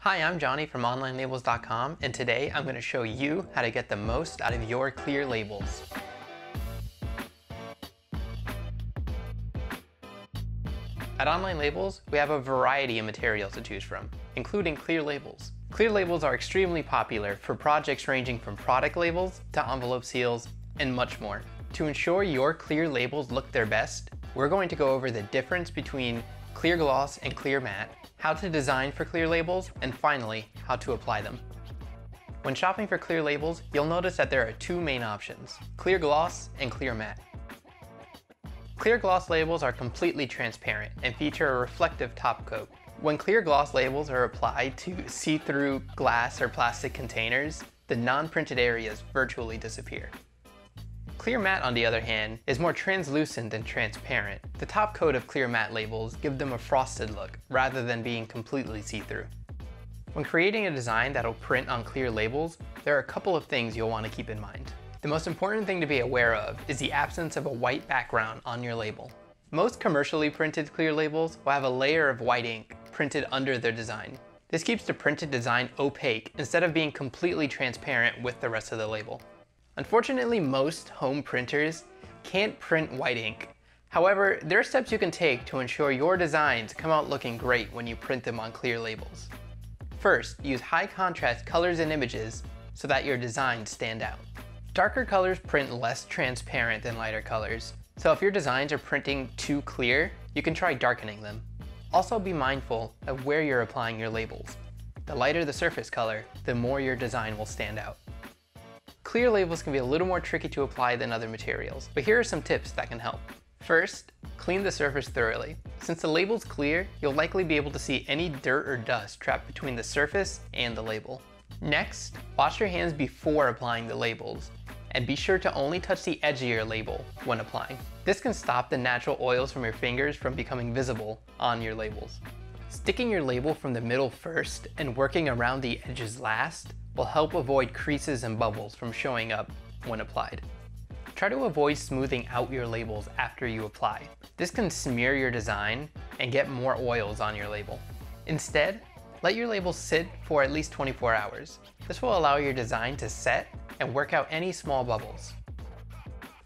Hi, I'm Johnny from onlinelabels.com, and today I'm going to show you how to get the most out of your clear labels. At Online Labels, we have a variety of materials to choose from, including clear labels. Clear labels are extremely popular for projects ranging from product labels to envelope seals and much more. To ensure your clear labels look their best, we're going to go over the difference between clear gloss and clear matte, how to design for clear labels, and finally, how to apply them. When shopping for clear labels, you'll notice that there are two main options, clear gloss and clear matte. Clear gloss labels are completely transparent and feature a reflective top coat. When clear gloss labels are applied to see-through glass or plastic containers, the non-printed areas virtually disappear. Clear matte, on the other hand, is more translucent and transparent. The top coat of clear matte labels give them a frosted look, rather than being completely see-through. When creating a design that'll print on clear labels, there are a couple of things you'll want to keep in mind. The most important thing to be aware of is the absence of a white background on your label. Most commercially printed clear labels will have a layer of white ink printed under their design. This keeps the printed design opaque instead of being completely transparent with the rest of the label. Unfortunately, most home printers can't print white ink. However, there are steps you can take to ensure your designs come out looking great when you print them on clear labels. First, use high contrast colors and images so that your designs stand out. Darker colors print less transparent than lighter colors, so if your designs are printing too clear, you can try darkening them. Also be mindful of where you're applying your labels. The lighter the surface color, the more your design will stand out. Clear labels can be a little more tricky to apply than other materials, but here are some tips that can help. First, clean the surface thoroughly. Since the label's clear, you'll likely be able to see any dirt or dust trapped between the surface and the label. Next, wash your hands before applying the labels, and be sure to only touch the edge of your label when applying. This can stop the natural oils from your fingers from becoming visible on your labels. Sticking your label from the middle first and working around the edges last will help avoid creases and bubbles from showing up when applied. Try to avoid smoothing out your labels after you apply. This can smear your design and get more oils on your label. Instead, let your label sit for at least 24 hours. This will allow your design to set and work out any small bubbles.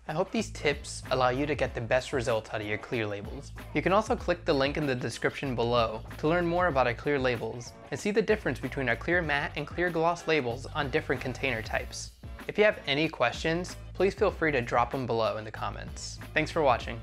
I hope these tips allow you to get the best results out of your clear labels. You can also click the link in the description below to learn more about our clear labels and see the difference between our clear matte and clear gloss labels on different container types. If you have any questions, please feel free to drop them below in the comments. Thanks for watching.